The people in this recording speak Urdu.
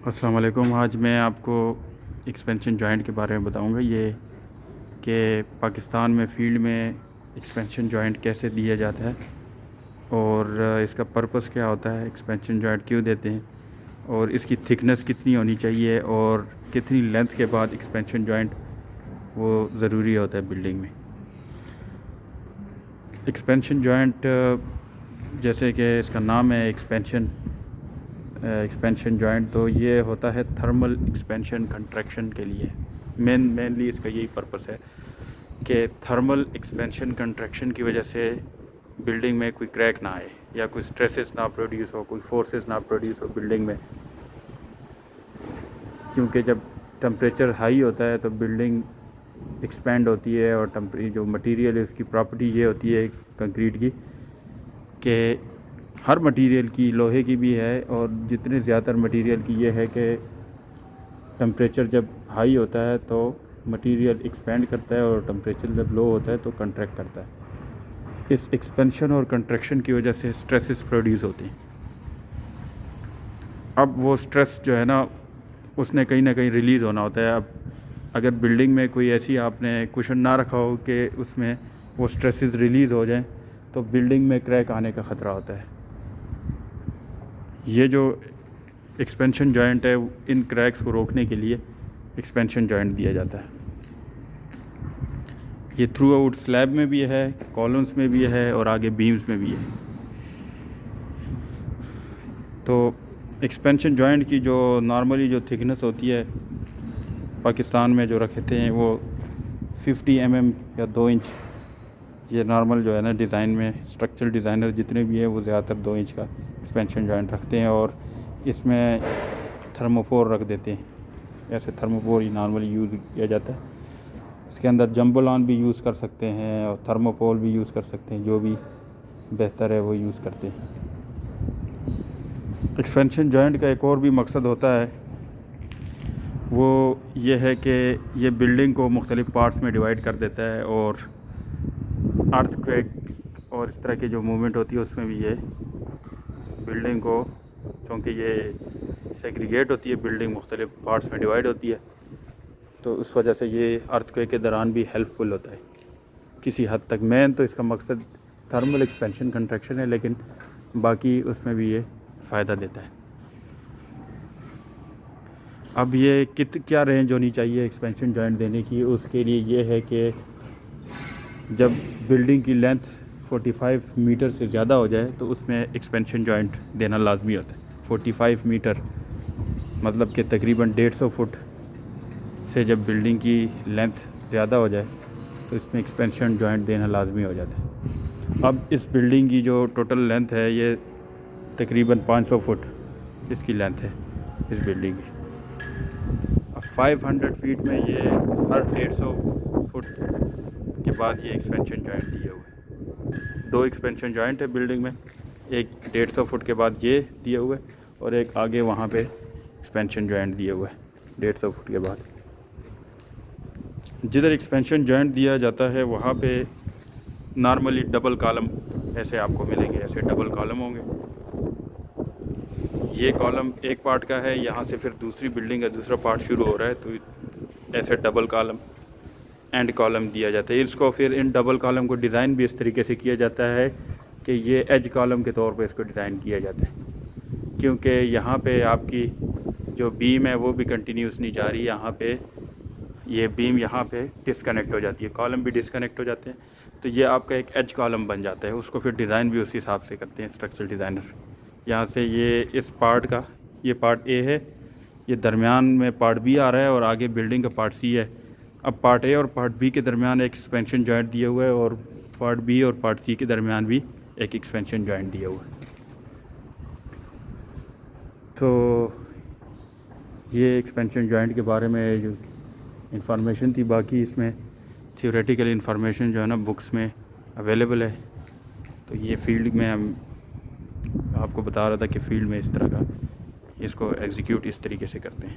السلام علیکم۔ آج میں آپ کو ایکسپینشن جوائنٹ کے بارے میں بتاؤں گا، یہ کہ پاکستان میں فیلڈ میں ایکسپینشن جوائنٹ کیسے دیا جاتا ہے اور اس کا پرپس کیا ہوتا ہے، ایکسپینشن جوائنٹ کیوں دیتے ہیں اور اس کی تھکنس کتنی ہونی چاہیے اور کتنی لینتھ کے بعد ایکسپینشن جوائنٹ وہ ضروری ہوتا ہے بلڈنگ میں۔ ایکسپینشن جوائنٹ جیسے کہ اس کا نام ہے ایکسپینشن جوائنٹ، تو یہ ہوتا ہے تھرمل ایکسپینشن کنٹریکشن کے لیے۔ مینلی اس کا یہی پرپس ہے کہ تھرمل ایکسپینشن کنٹریکشن کی وجہ سے بلڈنگ میں کوئی کریک نہ آئے یا کوئی سٹریسز نہ پروڈیوس ہو، کوئی فورسز نہ پروڈیوس ہو بلڈنگ میں، کیونکہ جب ٹمپریچر ہائی ہوتا ہے تو بلڈنگ ایکسپینڈ ہوتی ہے اور جو مٹیریل ہے اس کی پراپرٹی یہ ہوتی ہے کنکریٹ کی کہ ہر مٹیریل کی، لوہے کی بھی ہے اور جتنے زیادہ تر مٹیریل کی یہ ہے کہ ٹمپریچر جب ہائی ہوتا ہے تو مٹیریل ایکسپینڈ کرتا ہے اور ٹمپریچر جب لو ہوتا ہے تو کنٹریکٹ کرتا ہے۔ اس ایکسپینشن اور کنٹریکشن کی وجہ سے سٹریسز پروڈیوس ہوتے ہیں۔ اب وہ سٹریس جو ہے نا، اس نے کہیں نہ کہیں ریلیز ہونا ہوتا ہے۔ اب اگر بلڈنگ میں کوئی ایسی آپ نے کوشن نہ رکھا ہو کہ اس میں وہ سٹریسز ریلیز ہو جائیں تو بلڈنگ میں کریک آنے کا خطرہ ہوتا ہے۔ یہ جو ایکسپینشن جوائنٹ ہے ان کریکس کو روکنے کے لیے ایکسپینشن جوائنٹ دیا جاتا ہے۔ یہ تھرو آؤٹ سلیب میں بھی ہے، کالمس میں بھی ہے اور آگے بیمز میں بھی ہے۔ تو ایکسپینشن جوائنٹ کی جو نارملی جو تھکنس ہوتی ہے پاکستان میں جو رکھتے ہیں وہ 50 mm یا 2 انچ، یہ نارمل جو ہے نا ڈیزائن میں اسٹرکچرل ڈیزائنر جتنے بھی ہیں وہ زیادہ تر 2 انچ کا ایکسپینشن جوائنٹ رکھتے ہیں اور اس میں تھرموفور رکھ دیتے ہیں۔ ایسے تھرموفور ہی نارملی یوز کیا جاتا ہے۔ اس کے اندر جمبولان بھی یوز کر سکتے ہیں اور تھرموپول بھی یوز کر سکتے ہیں، جو بھی بہتر ہے وہ یوز کرتے ہیں۔ ایکسپینشن جوائنٹ کا ایک اور بھی مقصد ہوتا ہے، وہ یہ ہے کہ یہ بلڈنگ کو مختلف پارٹس میں ڈیوائڈ کر دیتا ہے اور ارتھ کویک اور اس طرح کی جو موومنٹ ہوتی ہے اس میں بھی یہ بلڈنگ کو، چونکہ یہ سیگریگیٹ ہوتی ہے بلڈنگ، مختلف پارٹس میں ڈیوائڈ ہوتی ہے، تو اس وجہ سے یہ ارتھ کویک کے دوران بھی ہیلپ فل ہوتا ہے کسی حد تک۔ مین تو اس کا مقصد تھرمل ایکسپینشن کنٹریکشن ہے، لیکن باقی اس میں بھی یہ فائدہ دیتا ہے۔ اب یہ کیا رینج ہونی چاہیے ایکسپینشن جوائنٹ دینے کی، اس کے لیے یہ ہے کہ جب بلڈنگ کی لینتھ 45 میٹر سے زیادہ ہو جائے تو اس میں ایکسپینشن جوائنٹ دینا لازمی ہوتا ہے۔ 45 میٹر مطلب کہ تقریباً 150 فٹ سے جب بلڈنگ کی لینتھ زیادہ ہو جائے تو اس میں ایکسپینشن جوائنٹ دینا لازمی ہو جاتا ہے۔ اب اس بلڈنگ کی جو ٹوٹل لینتھ ہے یہ تقریباً 500 فٹ اس کی لینتھ ہے اس بلڈنگ کی۔ اب 500 فیٹ میں یہ ہر 150 فٹ کے بعد یہ ایکسپینشن جوائنٹ دیا ہوا ہے۔ 2 ایکسپینشن جوائنٹ ہے بلڈنگ میں، ایک 150 فٹ کے بعد یہ دیا ہوا ہے اور ایک آگے وہاں پہ ایکسپینشن جوائنٹ دیا ہوا ہے 150 فٹ کے بعد۔ جدھر ایکسپینشن جوائنٹ دیا جاتا ہے وہاں پہ نارملی ڈبل کالم ایسے آپ کو ملیں گے، ایسے ڈبل کالم ہوں گے۔ یہ کالم ایک پارٹ کا ہے، یہاں سے پھر دوسری بلڈنگ کا دوسرا پارٹ شروع ہو رہا ہے، تو ایسے ڈبل کالم اینڈ کالم دیا جاتا ہے۔ اس کو پھر ان ڈبل کالم کو ڈیزائن بھی اس طریقے سے کیا جاتا ہے کہ یہ ایج کالم کے طور پہ اس کو ڈیزائن کیا جاتا ہے، کیونکہ یہاں پہ آپ کی جو بیم ہے وہ بھی کنٹینیوس نہیں جا رہی، یہاں پہ یہ بیم یہاں پہ ڈسکنیکٹ ہو جاتی ہے، کالم بھی ڈسکنیکٹ ہو جاتے ہیں، تو یہ آپ کا ایک ایج کالم بن جاتا ہے۔ اس کو پھر ڈیزائن بھی اسی حساب سے کرتے ہیں اسٹرکچرل ڈیزائنر۔ یہاں سے یہ اس پارٹ کا، یہ پارٹ اے ہے، یہ درمیان میں پارٹ بی آ رہا ہے اور آگے بلڈنگ کا پارٹ سی ہے۔ اب پارٹ اے اور پارٹ بی کے درمیان ایک ایکسپینشن جوائنٹ دیا ہوا ہے اور پارٹ بی اور پارٹ سی کے درمیان بھی ایک ایکسپینشن جوائنٹ دیا ہوا ہے۔ تو یہ ایکسپینشن جوائنٹ کے بارے میں جو انفارمیشن تھی، باقی اس میں تھیوریٹیکل انفارمیشن جو ہے نا بکس میں اویلیبل ہے۔ تو یہ فیلڈ میں ہم آپ کو بتا رہا تھا کہ فیلڈ میں اس طرح کا اس کو ایگزیکیوٹ اس طریقے سے کرتے ہیں۔